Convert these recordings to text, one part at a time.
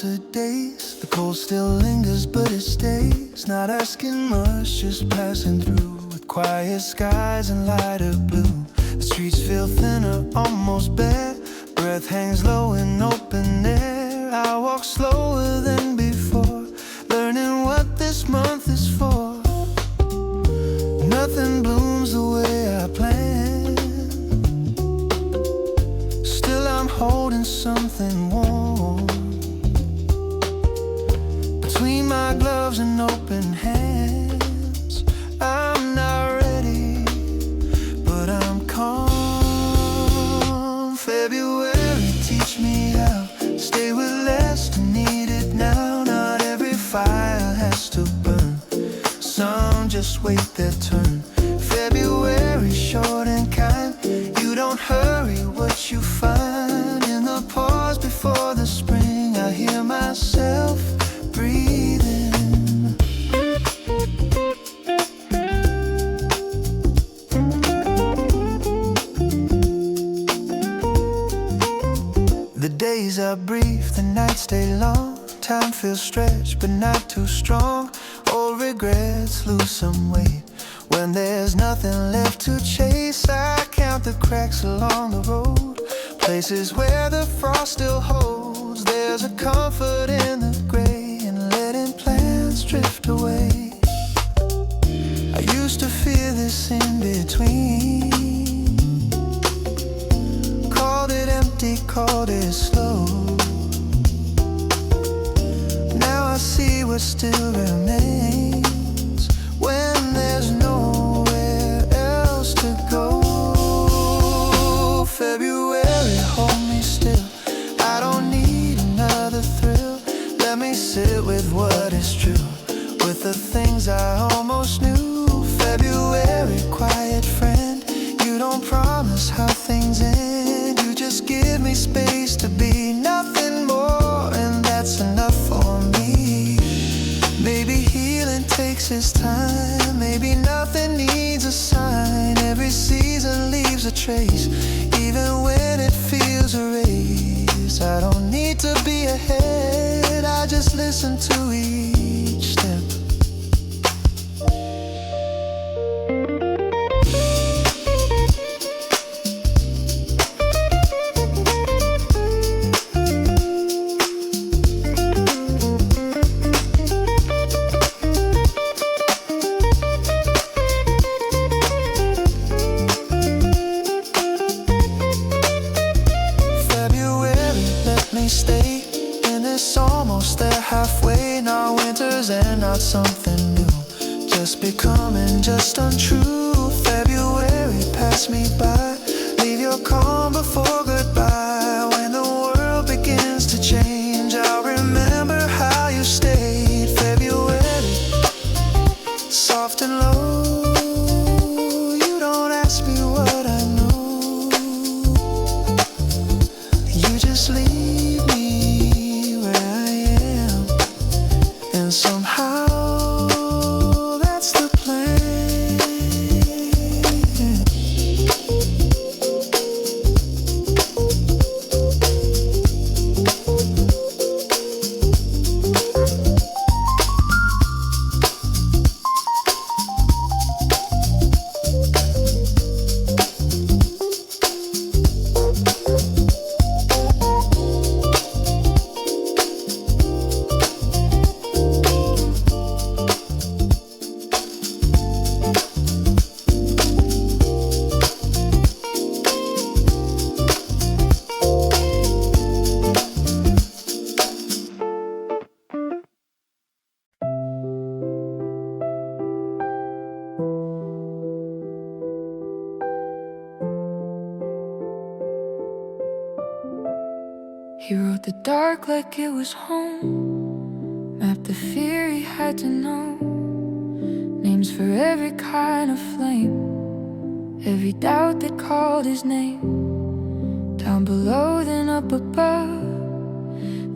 after days. The cold still lingers, but it stays. Not asking much, just passing through. With quiet skies and lighter blue. The streets feel thinner, almost bare. Breath hangs low in open air. I walk slower than before, learning what this month is for. Nothing blooms the way I planned. Still I'm holding something warm between my gloves and open hands. I'm not ready, but I'm calm. February, teach me how to stay with less to need it now. Not every fire has to burn, some just wait their turn. February, short and kind. You don't hurry what you find. In the pause before the spring, I hear myself breathing. The days are brief, the nights stay long. Time feels stretched, but not too strong. Old regrets lose some weight when there's nothing left to chase. I count the cracks along the road, places where the frost still holds. There's a comfort in the gray and letting plans drift away. I used to fear this in between, called it empty, called it slow. Now I see what still remains when there's nowhere else to go. February, hold me still. I don't need another thrill. Let me sit with what is true, with the things I almost knew. February, quiet friend. You don't promise how things end. You just give me space to be nothing more, and that's enough for me. Maybe healing takes its time. Maybe nothing needs a sign. Every season leaves a trace, even when it feels erased. I don't need to be ahead, I just listen to each step. Stay in this almost there halfway. Not winters and not something new, just becoming just untrue. February, pass me by. Leave your calm before goodbye. When the world begins to change, I'll remember how you stayed. February, soft and low. You don't ask me what I know, you just leave. Somehow that's the plan. He wrote the dark like it was home, mapped the fear he had to know. Names for every kind of flame, every doubt that called his name. Down below, then up above,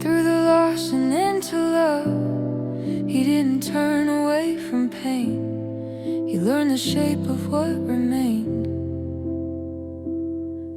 through the loss and into love. He didn't turn away from pain, he learned the shape of what remained.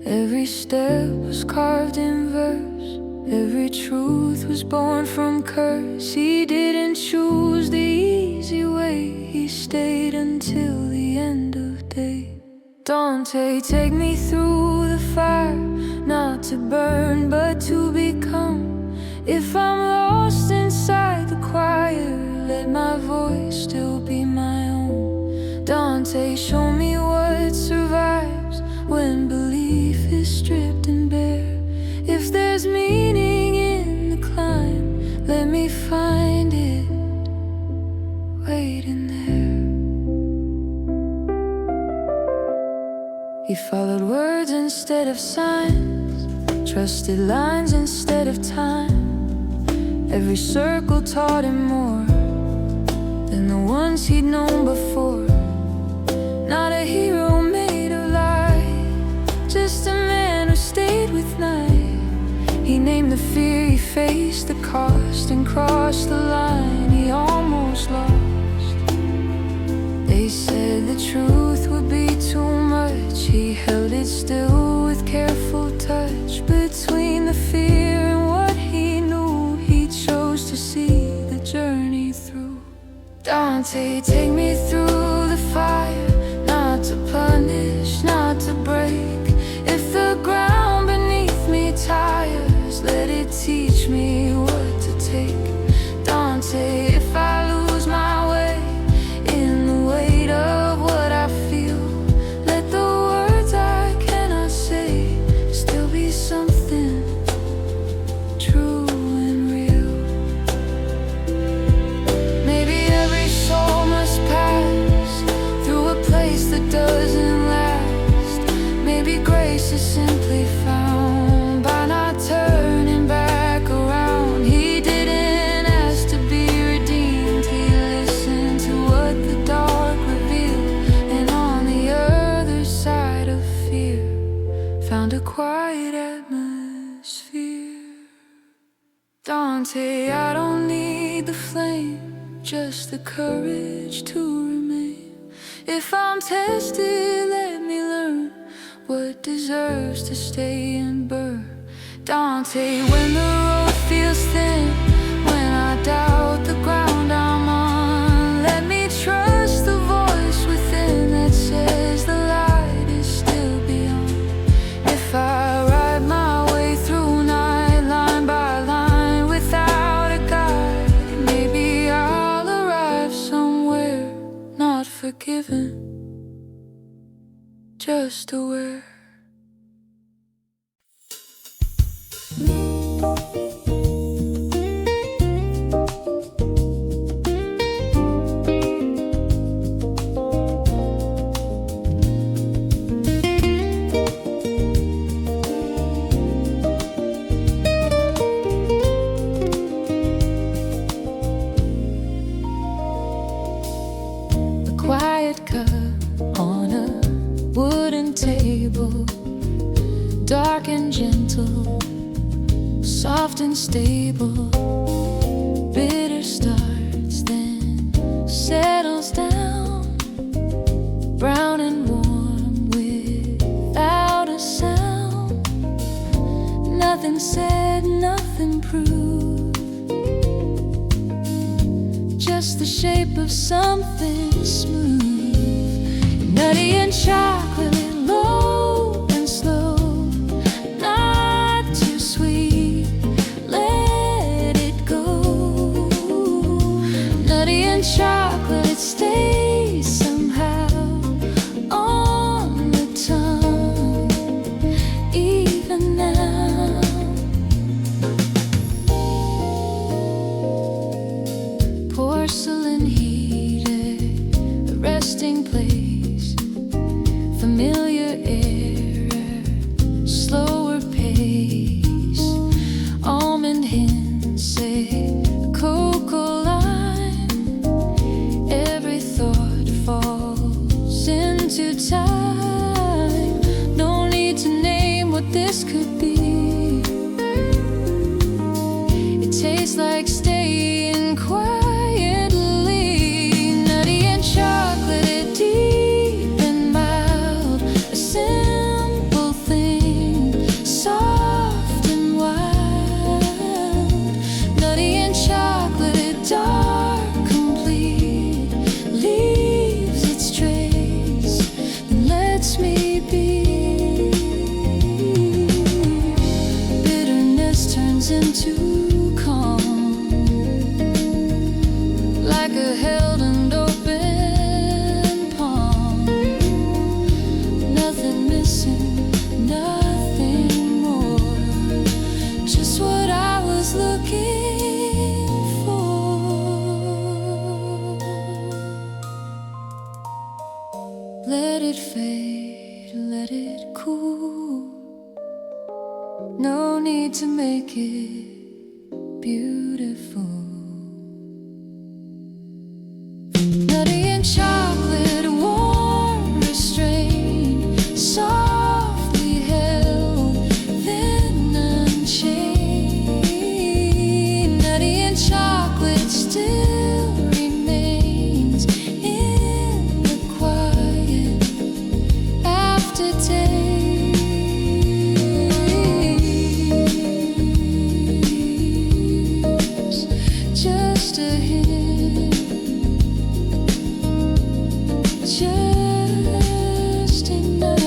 Every step was carved in verse, Every truth was born from curse. He didn't choose the easy way. He stayed until the end of day. Dante, take me through the fire, not to burn but to become. If I'm lost inside the choir, let my voice still be my own. Dante, show me what survives when belief is stripped and bare. If there's meaning in the climb, let me find it waiting there. He followed words instead of signs, trusted lines instead of time. Every circle taught him more than the ones he'd known before. Not a hero made of light, just a man who stayed with night. He named the fear, he faced the cost, and crossed the line he almost lost. They said the truth would be too much. He held it still with careful touch. Between the fear and what he knew, he chose to see the journey through. Dante, take me through the fire, not to punish, not to break. If the ground beneath me tires, let it teach me what to take. Dante, if I lose my way in the weight of what I feel, let the words I cannot say still be something true and real. Maybe every soul must pass through a place that doesn't last. Maybe grace is simply found by not turning back around. He didn't ask to be redeemed. He listened to what the dark revealed, and on the other side of fear found a quiet atmosphere. Dante, I don't need the flame, just the courage to remain. If I'm tested, let me learn what deserves to stay and burn. Dante, when the road feels thin, when I doubt the ground I'm on, let me trust the voice within that says the light is still beyond. If I ride my way through night, line by line, without a guide, maybe I'll arrive somewhere not forgiven, just aware. A quiet cup on a wooden table, dark and gentle, soft and stable. Bitter starts, then settles down, brown and warm without a sound. Nothing said, nothing proved, just the shape of something smooth, nutty and chocolate, low and slow, not too sweet, let it go. Nutty and chocolate stays somehow on the tongue, even now. Porcelain heater, a resting place, familiar air, slower pace. Almond hints say cocoa lime. Every thought falls into time. No need to name what this could be. It tastes like staying quietly. Nutty and chocolate, deep and mild, a simple thing, soft and wild. Let it fade, let it cool. No need to make it beautiful. Nutty and chocolate, warm restraint, softly held, then unchained. Nutty and chocolate still remains in the quiet aftertaste. Just a hint, just enough.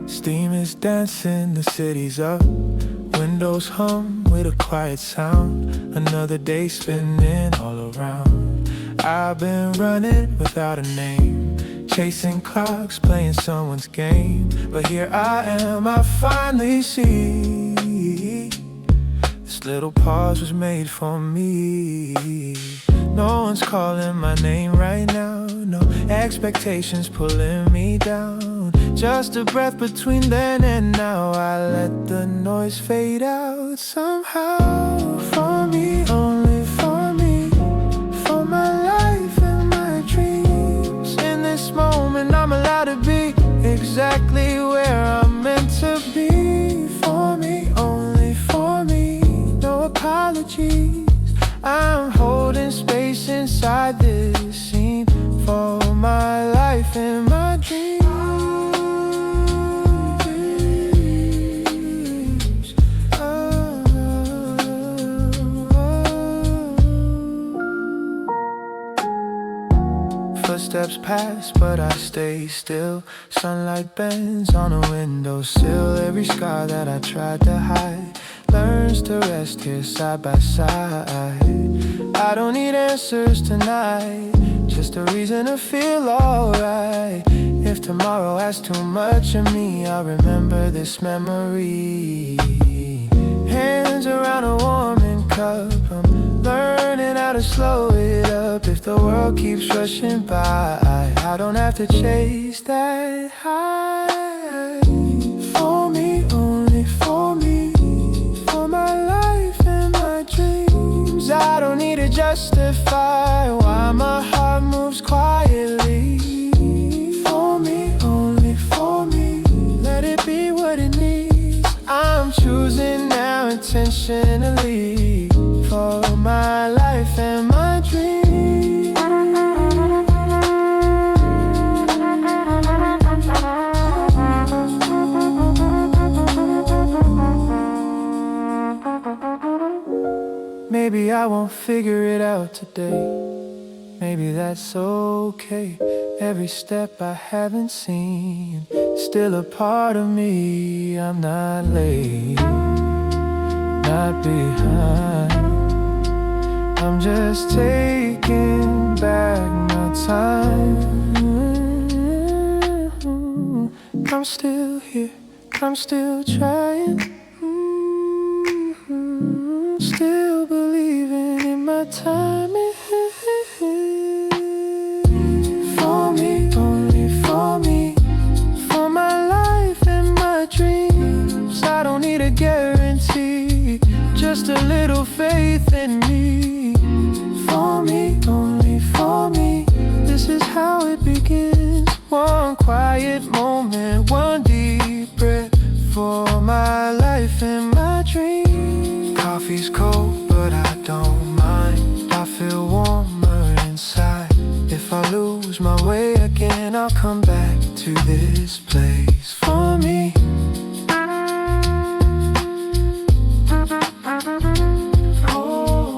Steam is dancing, the city's up. Windows hum with a quiet sound. Another day spinning all around. I've been running without a name, chasing clocks, playing someone's game. But here I am, I finally see this little pause was made for me. No one's calling my name right now, no expectations pulling me down. Just a breath between then and now. I let the noise fade out somehow. For me, only for me, for my life and my dreams. In this moment I'm allowed to be exactly where I'm meant to be. For me, only for me, no apologies. I'm holding space inside this scene for my life and my dreams. Footsteps pass, but I stay still. Sunlight bends on a windowsill. Every scar that I tried to hide learns to rest here side by side. I don't need answers tonight, just a reason to feel alright. If tomorrow has too much of me, I'll remember this memory. Hands around a warming cup, I'm learning how to slow it up. If the world keeps rushing by, I don't have to chase that high. For me, only for me, for my life and my dreams. I don't need to justify why my heart moves quietly. For me, only for me, let it be what it needs. I'm choosing now intentionally for my life and my dreams. Maybe I won't figure it out today. Maybe that's okay. Every step I haven't seen, still a part of me. I'm not late, not behind. I'm just taking back my time. I'm still here, I'm still trying. Still believing in my timing. For me, only for me, for my life and my dreams. I don't need a guarantee, just a little faith in me. For me, only for me, this is how it begins. One quiet moment, one deep breath for my life and my dreams. Coffee's cold, but I don't mind. I feel warmer inside. If I lose my way again, I'll come back to this place. For me, oh.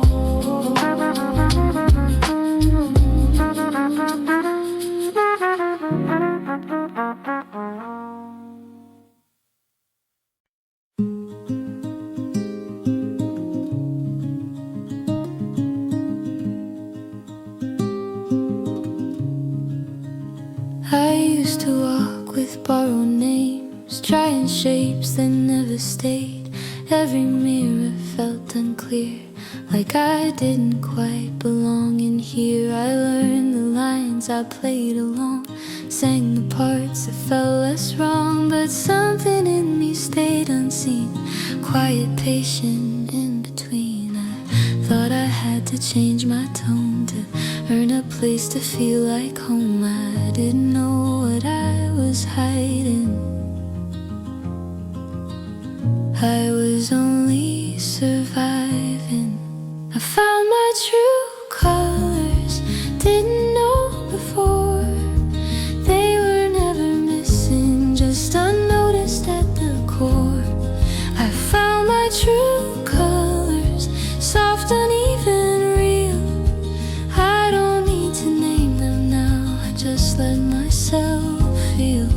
I used to walk with borrowed names, trying shapes that never stayed. Every mirror felt unclear, like I didn't quite belong in here. I learned the lines, I played along, sang the parts that felt less wrong. But something in me stayed unseen, quiet, patient, in between. I thought I had to change my tone to earn a place to feel like home. I didn't know what I was hiding. I was only surviving. I found my true colors, didn't know before. They were never missing, just unnoticed at the core. I found my true colors, soft, uneven, real. I don't need to name them now, I just let myself feel.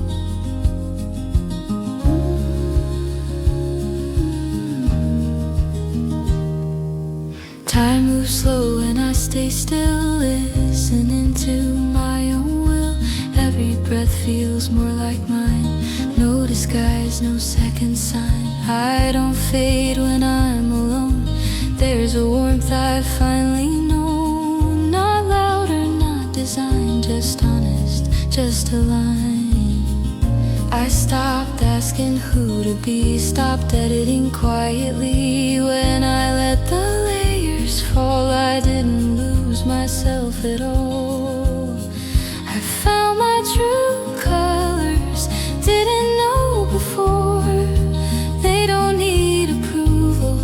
Time moves slow and I stay still, listening to my own will. Every breath feels more like mine, no disguise, no second sign. I don't fade when I'm alone, there's a warmth I finally know. Not loud or not designed, just honest, just a line. I stopped asking who to be, stopped editing quietly. When I let the layers fall, I didn't lose myself at all. I found my true colors, didn't know before. They don't need approval,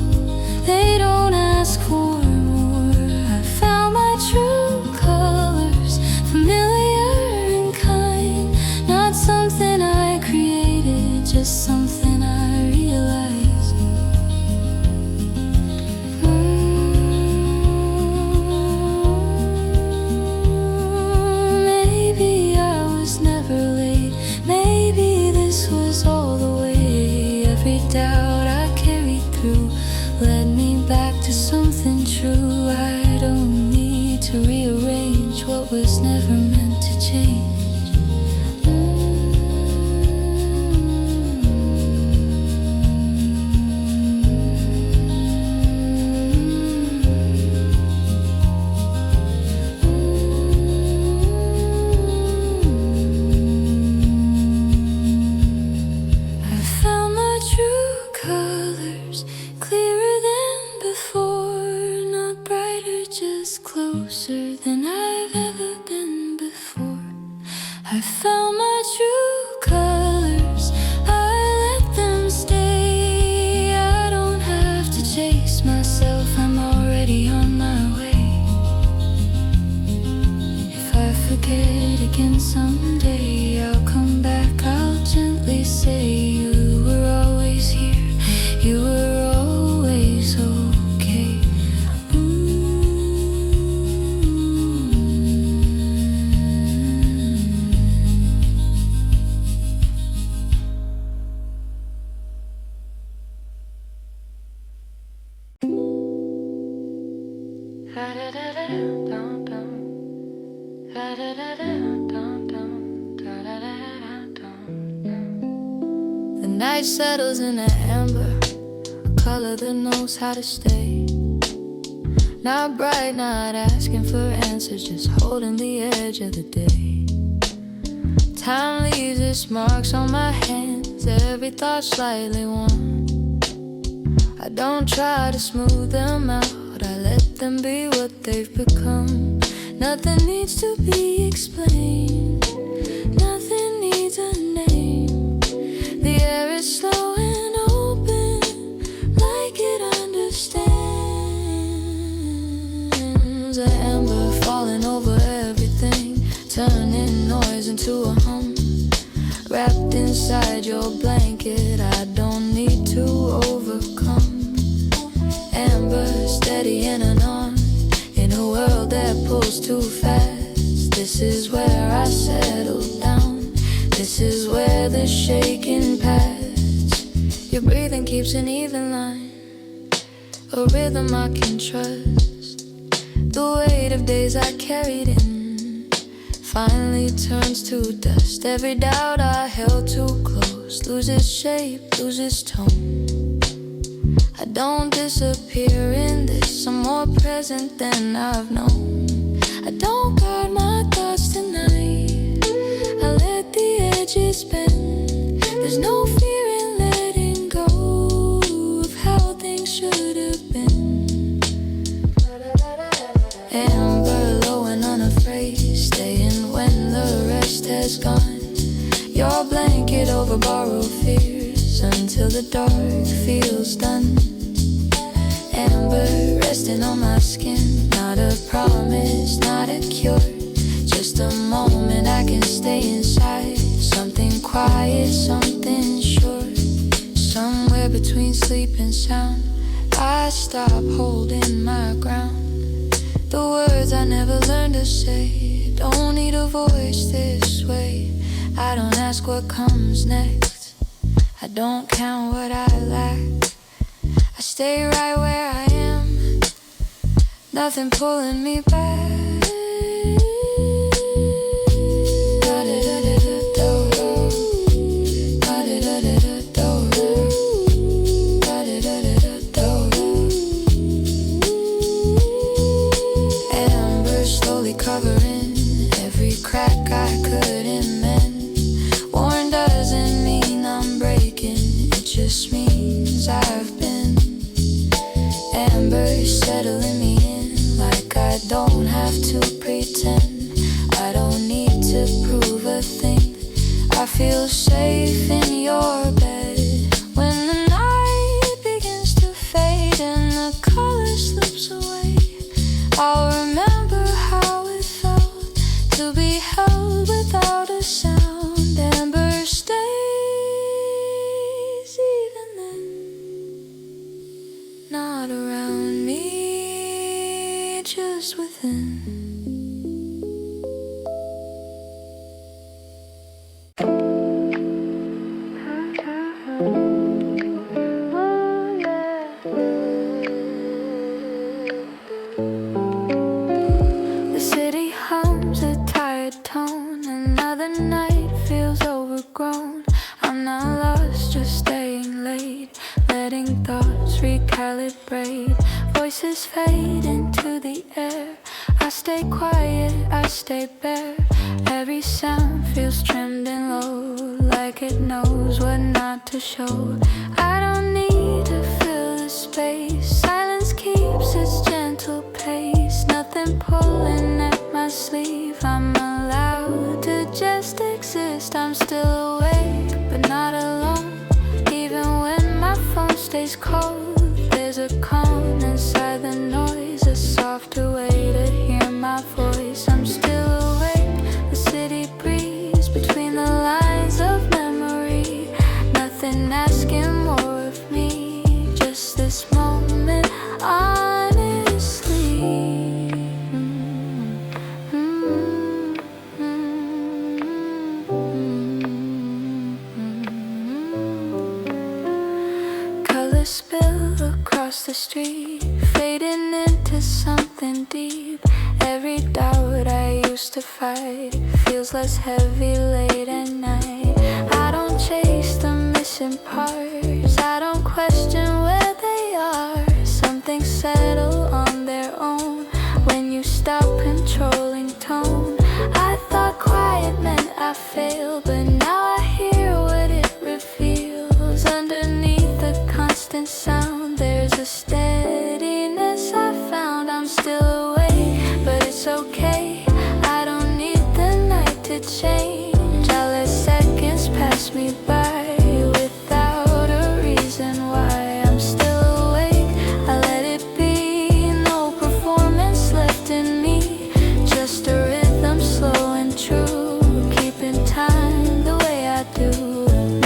they don't ask for more. I found my true colors, familiar and kind. Not something I created, just something I realized. Maybe I was never late, maybe this was all the way. Every doubt I carried through led me back to something true. I don't need to rearrange what was never meant to change. I found my true colors, clearer than before. Not brighter, just closer than I've ever been before. I found my true colors, I let them stay. I don't have to chase myself, I'm already on my way. If I forget again someday, I'll come back, I'll gently say you were always here, you were always okay. The night settles in an amber, a color that knows how to stay. Not bright, not asking for answers, just holding the edge of the day. Time leaves its marks on my hands, every thought slightly warm. I don't try to smooth them out, I let them be what they've become. Nothing needs to be explained, nothing needs a name. The air is slow and open, like it understands. An ember falling over everything, turning noise into a hum. Wrapped inside your blanket, I don't need to overcome. Amber, steady and unarmed, in a world that pulls too fast. This is where I settle down, this is where the shaking pass. Your breathing keeps an even line, a rhythm I can trust. The weight of days I carried in finally turns to dust. Every doubt I held too close loses shape, loses tone. I don't disappear in this, I'm more present than I've known. I don't guard my thoughts tonight, I let the edges bend. There's no fear in letting go of how things should have been. Amber, low and unafraid, staying when the rest has gone. Your blanket over borrowed fears until the dark feels done. Amber, resting on my skin, not a promise, not a cure, just a moment I can stay inside. Something quiet, something sure. Somewhere between sleep and sound, I stop holding my ground. The words I never learned to say, don't need a voice this way. I don't ask what comes next, I don't count what I lack. I stay right where I am, nothing pulling me back. Amber slowly covering every crack I couldn't mend. Worn doesn't mean I'm breaking, it just means I've been. Amber settling me in like I don't have to pretend. I don't need to prove a thing, I feel safe in your bed. When the night begins to fade and the color slips away, I'll remember how it felt to be held without a sound. Amber stays even then, not around me, just within. The city hums a tired tone, another night feels overgrown. I'm not lost, just staying late, letting thoughts recalibrate. Voices fade into the air, I stay quiet, I stay bare. Every sound feels trimmed and low, like it knows what not to show. I don't need to fill the space, silence keeps its gentle pace. Nothing pulling at my sleeve, I'm allowed to just exist. I'm still awake, but not alone. Even when my phone stays cold, there's a calm inside the noise, a softer way to hear my voice. I'm still awake, the city breathes between the lines of memory. Nothing asking more of me, just this moment, honestly. Colors spill across the street, fading into something deep. Every doubt I used to fight feels less heavy late at night. I don't chase the missing parts, I don't question where they are. Some things settle on their own when you stop controlling tone. I thought quiet meant I failed, but now I hear what it reveals. Underneath the constant sound, there's a steadiness I found. I'm still awake, but it's okay, I don't need the night to change. I let seconds pass me by without a reason why. I'm still awake, I let it be. No performance left in me, just a rhythm slow and true, keeping time the way I do.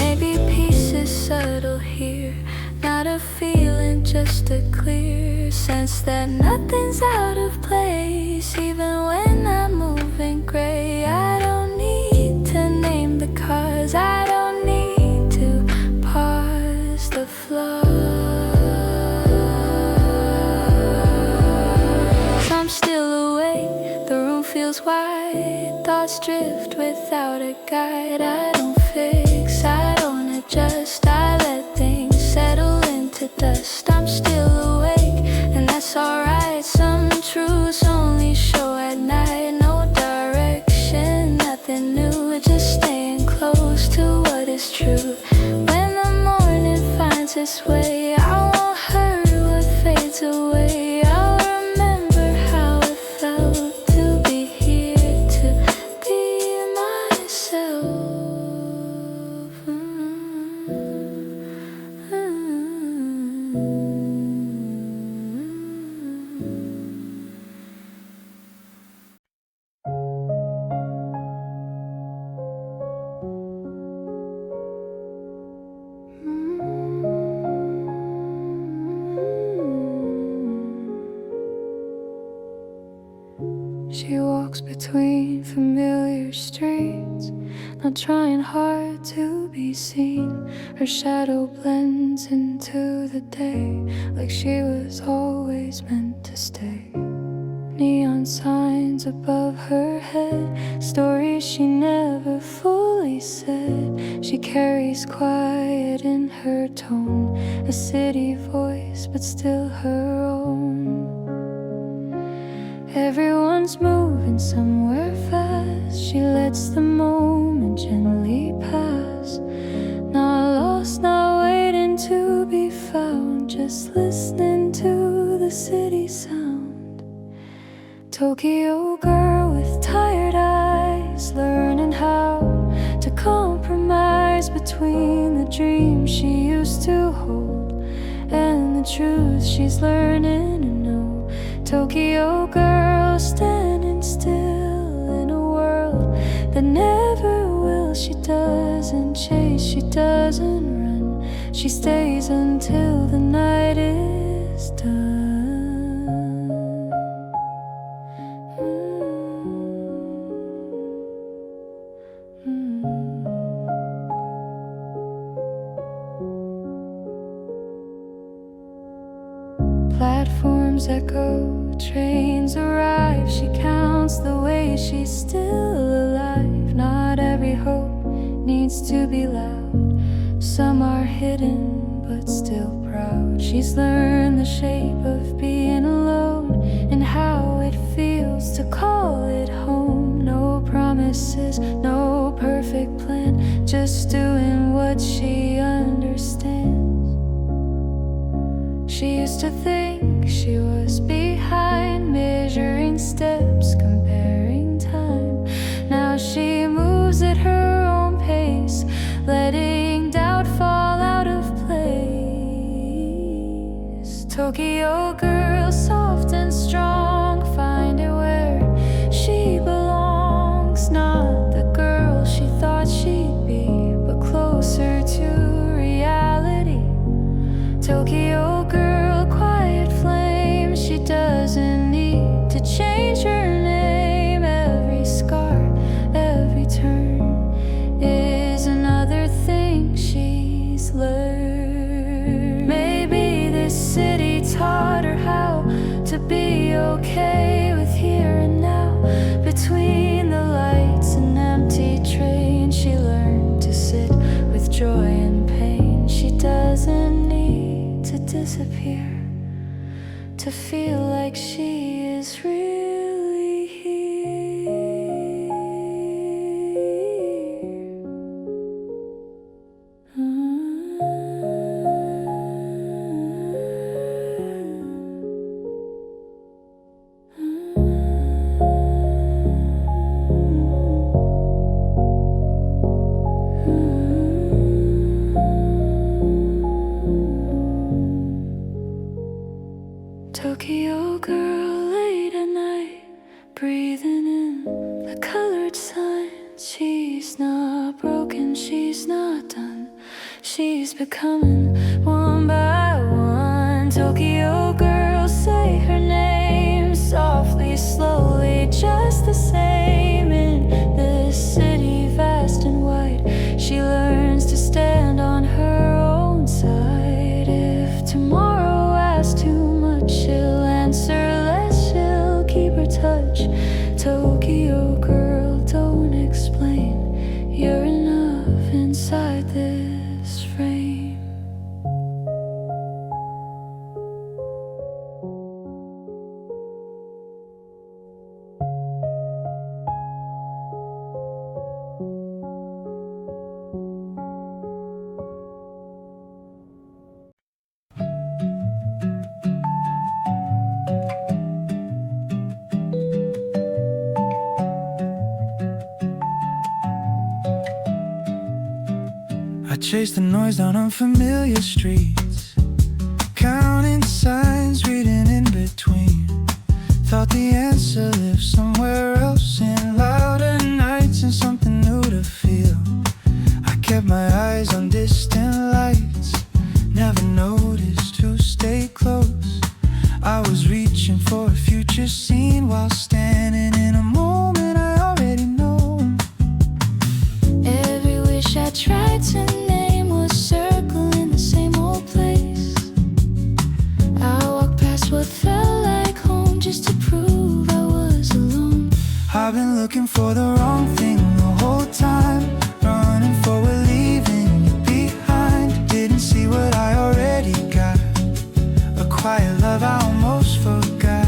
Maybe peace is subtle here, not a feeling, just a clear sense that nothing's out of place. Even when I'm moving gray, I don't need to name the cause, I don't need to pause the flow. So I'm still awake, the room feels wide, thoughts drift without a guide. I don't fix, I don't adjust, I let things settle into dust. I'm still awake, and that's alright. Some truths only show at night. No direction, nothing new, just staying close to what is true. When the morning finds its way, I won't hurt what fades away. I'll remember how it felt to be here, to be myself. She walks between familiar streets, not trying hard to be seen. Her shadow blends into the day, like she was always meant to stay. Neon signs above her head, stories she never fully said. She carries quiet in her tone, a city voice but still her own. Everyone's moving somewhere fast. She lets the moment gently pass. Not lost, not waiting to be found, just listening to the city sound. Tokyo girl with tired eyes, learning how to compromise between the dreams she used to hold and the truth she's learning to know. Tokyo girl standing still in a world that never will. She doesn't chase, she doesn't run, she stays until the night is done. Platforms echo, trains arrive. She counts the ways she's still alive. Not every hope needs to be loud. Some are hidden but still proud. She's learned the shape of being alone and how it feels to call it home. No promises, no perfect plan, just doing what she understands. She used to think she was behind, measuring steps, comparing time. Now she moves at her own pace, letting doubt fall out of place. Tokyo girl, soft and strong, find it where she belongs. Not the girl she thought she'd be, but closer to reality. Tokyo girl, quiet flame, she doesn't need to change her name. Every scar, every turn is another thing she's learned. Maybe this city taught her how to be okay with here and now. Between the lights and empty trains, she learned to sit with joy and pain. She doesn't need to disappear to feel like she is really here. Tokyo girl, late at night, breathing in the colored signs. She's not broken, she's not done, she's becoming one by one. Tokyo girl, say her name softly, slowly, just the same. In this city vast and wide, she learns to stand on her own side. If tomorrow asks too much, she'll answer less, she'll keep her touch. Tokyo girl, I chased the noise down unfamiliar streets, counting signs, reading in between. Thought the answer lived somewhere else, in louder nights and something new to feel. I kept my eyes on distant lights, never noticed who stayed close. I was reaching for a future scene while standing in a moment I already know. Every wish I tried to name was circling the same old place. I walked past what felt like home just to prove I was alone. I've been looking for the wrong thing the whole time, running forward, leaving you behind. Didn't see what I already got, a quiet love I almost forgot.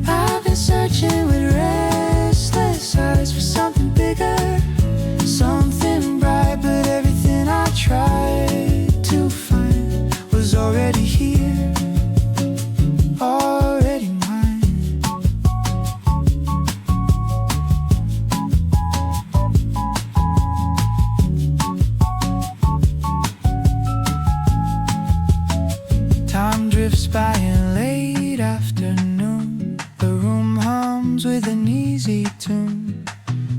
I've been searching with restless eyes for something bigger, Something bright, but everything I tried to find was already here, already mine. Time drifts by in late afternoon. The room hums with an easy tune.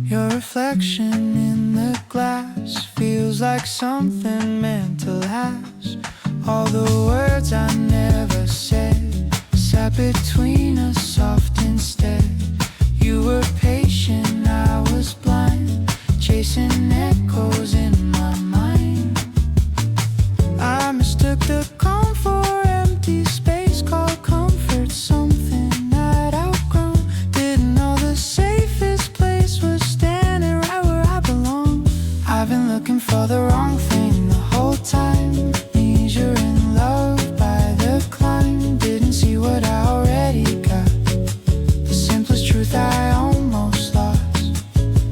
Your reflection in the glass feels like something meant to last. All the words I never said sat between us soft instead. You were patient, I was blind, chasing echoes in my mind. I mistook the calm for empty space, called comfort something I'd outgrown. Didn't know the safest place was standing right where I belong. I've been looking for the wrong thing the whole time. Means you're in love by the climb. Didn't see what I already got, the simplest truth I almost lost.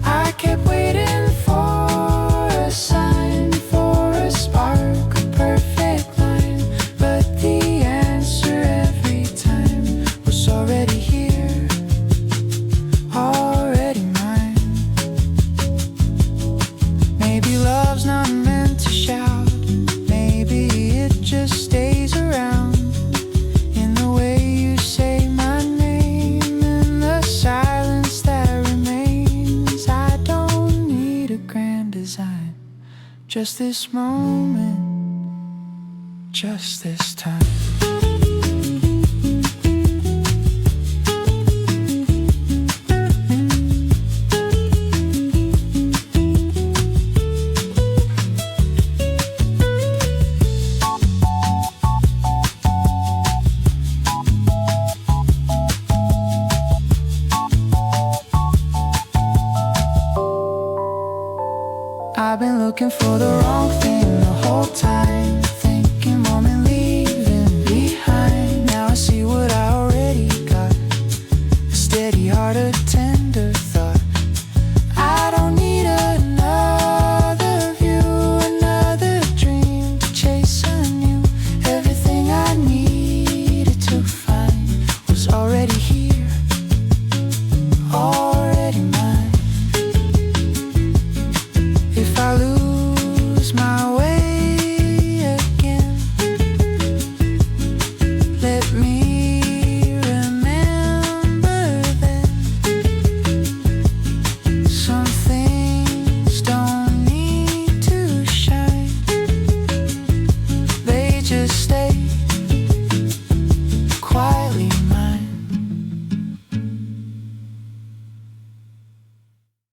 I kept waiting for a sign, for a spark, a perfect line, but the answer every time was already here, already mine. Maybe love's not meant to shout, maybe it just stays around in the way you say my name, in the silence that remains. I don't need a grand design, just this moment, just this time. I've been looking for the wrong thing the whole time.